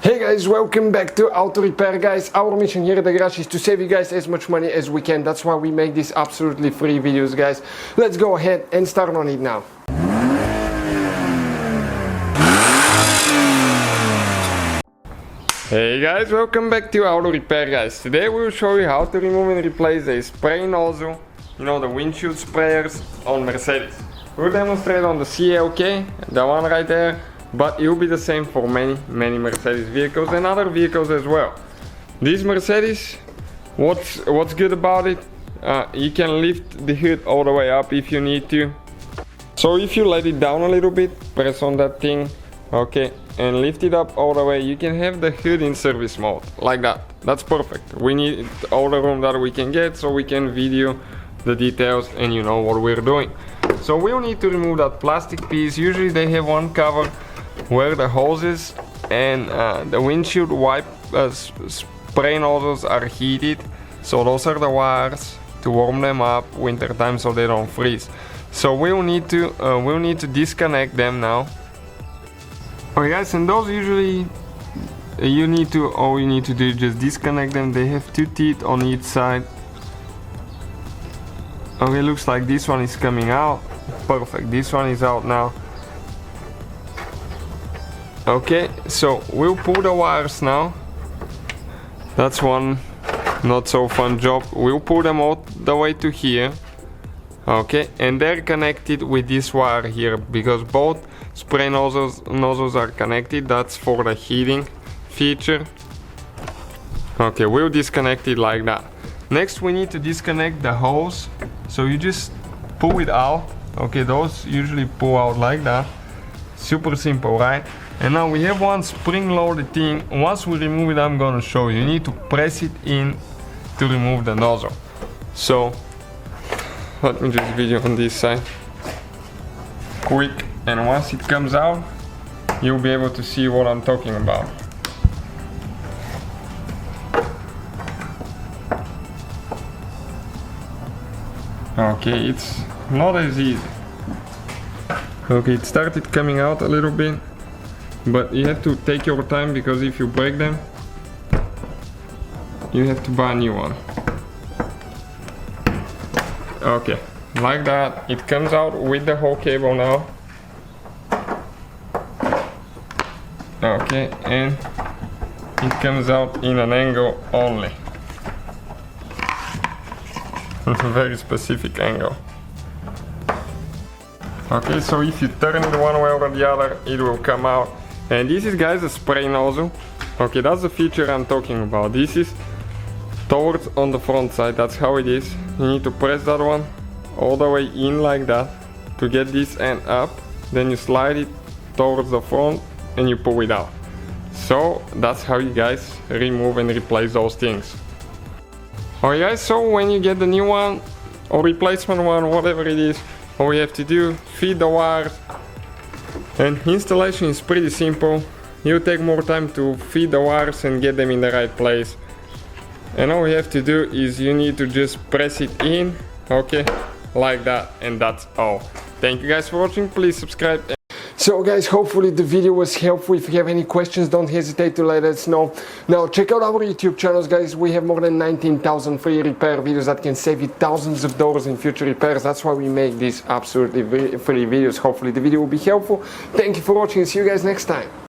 Hey guys, welcome back to Auto Repair guys. Our mission here at the garage is to save you guys as much money as we can. That's why we make these absolutely free videos guys. Let's go ahead and start on it now. Hey guys, welcome back to Auto Repair guys. Today we will show you how to remove and replace the spray nozzle, you know, the windshield sprayers on Mercedes. We'll demonstrate on the CLK, the one right there. But it will be the same for many Mercedes vehicles and other vehicles as well. This Mercedes, what's good about it? You can lift the hood all the way up if you need to. So if you let it down a little bit, press on that thing, okay, and lift it up all the way, you can have the hood in service mode, like that. That's perfect. We need all the room that we can get so we can video the details and you know what we're doing. So we'll need to remove that plastic piece. Usually they have one cover where the hoses and the windshield wipe spray nozzles are heated, so those are the wires to warm them up winter time so they don't freeze. So we'll need to disconnect them now. Okay guys, and those usually all you need to do is just disconnect them. They have two teeth on each side. Okay, looks like this one is coming out. Perfect, this one is out now. Okay, so we'll pull the wires now. That's one not so fun job. We'll pull them all the way to here. Okay, and they're connected with this wire here because both spray nozzles are connected. That's for the heating feature. Okay, we'll disconnect it like that. Next we need to disconnect the hose. So you just pull it out. Okay, those usually pull out like that. Super simple, right? And now we have one spring-loaded thing. Once we remove it, I'm gonna show you. You need to press it in to remove the nozzle. So let me just video on this side. Quick, and once it comes out, you'll be able to see what I'm talking about. Okay, it's not as easy. Okay, it started coming out a little bit, but you have to take your time because if you break them, you have to buy a new one. Okay, like that. It comes out with the whole cable now. Okay, and it comes out in an angle only. A very specific angle. Okay, so if you turn it one way or the other, it will come out. And this is, guys, a spray nozzle. Okay, that's the feature I'm talking about. This is towards on the front side. That's how it is. You need to press that one all the way in like that to get this end up. Then you slide it towards the front and you pull it out. So that's how you guys remove and replace those things. Alright guys, so when you get the new one or replacement one, whatever it is, all you have to do, feed the wires, and installation is pretty simple. You'll take more time to feed the wires and get them in the right place. And all you have to do is you need to just press it in, okay, like that, and that's all. Thank you guys for watching, please subscribe. So guys, hopefully the video was helpful. If you have any questions, don't hesitate to let us know. Now check out our YouTube channels guys. We have more than 19,000 free repair videos that can save you thousands of dollars in future repairs. That's why we make these absolutely free videos. Hopefully the video will be helpful. Thank you for watching and see you guys next time.